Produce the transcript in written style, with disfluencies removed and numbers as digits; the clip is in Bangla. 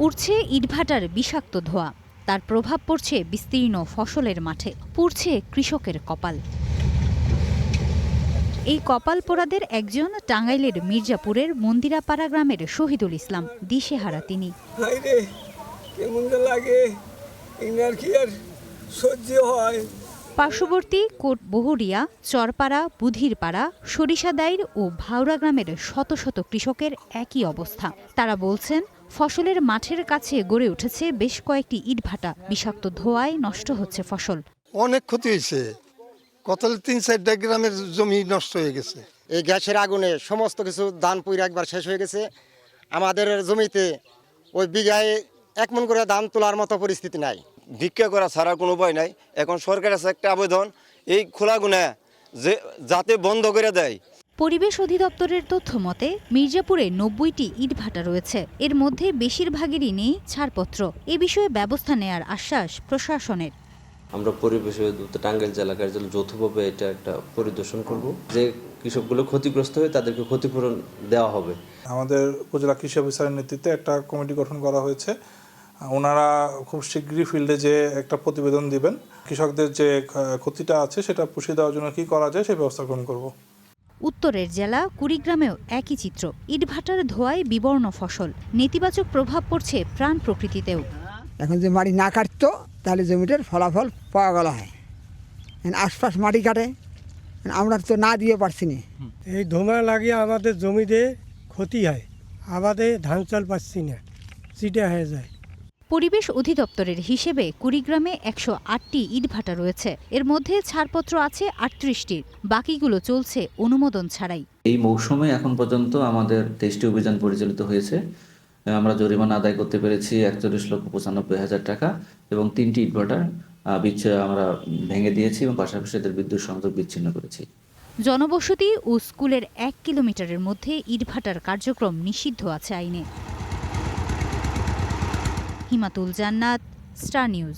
উড়ছে ইটভাটার বিষাক্ত ধোঁয়া, তার প্রভাব পড়ছে বিস্তীর্ণ ফসলের মাঠে, পুড়ছে কৃষকের কপাল। এই কপাল পোড়াদের একজন টাঙ্গাইলের মির্জাপুরের মন্দিরাপাড়া গ্রামের শহীদুল ইসলাম। দিশেহারা তিনি। পার্শ্ববর্তী কোটবহুরিয়া, চরপাড়া, বুধিরপাড়া, সরিষাদাইর ও ভাওরা গ্রামের শত শত কৃষকের একই অবস্থা। তারা বলছেন, ফসলের মাঠের কাছে গড়ে উঠেছে বেশ কয়েকটি ইটভাটা। বিষাক্ত ধোঁয়ায় নষ্ট হচ্ছে ফসল। অনেক ক্ষতি হয়েছে, কত ৩-৪টা গ্রামের জমি নষ্ট হয়ে গেছে। এই গ্যাসের আগুনে সমস্ত কিছু ধান পুইরা একবার শেষ হয়ে গেছে। আমাদের জমিতে ওই বিঘায় 1 মণ করে ধান তোলার মতো পরিস্থিতি নাই। ভিক্ষা করা ছাড়া কোনো উপায় নাই। এখন সরকারের কাছে একটা আবেদন, এই খোলাগুনা যাতে বন্ধ করে দেয়। পরিবেশ অধিদপ্তরের তথ্য মতে মির্জাপুরে 90টি ইটভাটা রয়েছে। এর মধ্যে বেশিরভাগেরই নেই ছাড়পত্র। এ বিষয়ে ব্যবস্থা নেয়ার আশ্বাস প্রশাসনের। আমরা পরিবেশ অধিদপ্তর টাঙ্গাইল জেলা কার্যালয় যৌথভাবে এটা একটা পরিদর্শন করব, যে কৃষকগুলো ক্ষতিগ্রস্ত হয়ে তাদেরকে ক্ষতিপূরণ দেওয়া হবে। আমাদের উপজেলা কৃষি অফিসারের নেতৃত্বে একটা কমিটি গঠন করা হয়েছে। ওনারা খুব শীঘ্রই ফিল্ডে যে একটা প্রতিবেদন দিবেন, কৃষকদের যে ক্ষতিটা আছে সেটা পুষিয়ে দেওয়ার জন্য কি করা যায় সেই ব্যবস্থা গ্রহণ করব। উত্তরের জেলা কুড়িগ্রামেও একই চিত্র। ইটভাটার ধোঁয়ায় বিবর্ণ ফসল, নেতিবাচক প্রভাব পড়ছে প্রাণ প্রকৃতিতেও। এখন যে মাটি না কাটতো তাহলে জমিটার ফলাফল পাওয়া গেল হয়। আশপাশ মাটি কাটে, আমরা তো না দিয়ে পারছি না। এই ধোঁয়া লাগিয়ে আমাদের জমিতে ক্ষতি হয়, আমাদের ধান চাল পাচ্ছি না, চিটে হয়ে যায়। পরিবেশ অধিদপ্তরের হিসেবে কুড়িগ্রামে 108টি ইটভাটা রয়েছে। এর মধ্যে ছাড়পত্র আছে 38টির, বাকিগুলো চলছে অনুমোদন ছাড়াই। এই মৌসুমে এখন পর্যন্ত আমাদের 23টি অভিযান পরিচালিত হয়েছে। আমরা জরিমানা আদায় করতে পেরেছি 41,95,000 টাকা এবং 3টি ইটভাটার আমরা ভেঙে দিয়েছি এবং পাশাপাশি এদের বিদ্যুৎ সংযোগ বিচ্ছিন্ন করেছি। জনবসতি ও স্কুলের 1 কিলোমিটারের মধ্যে ইটভাটার কার্যক্রম নিষিদ্ধ আছে আইনে। হিমাতুল জান্নাত, স্টার নিউজ।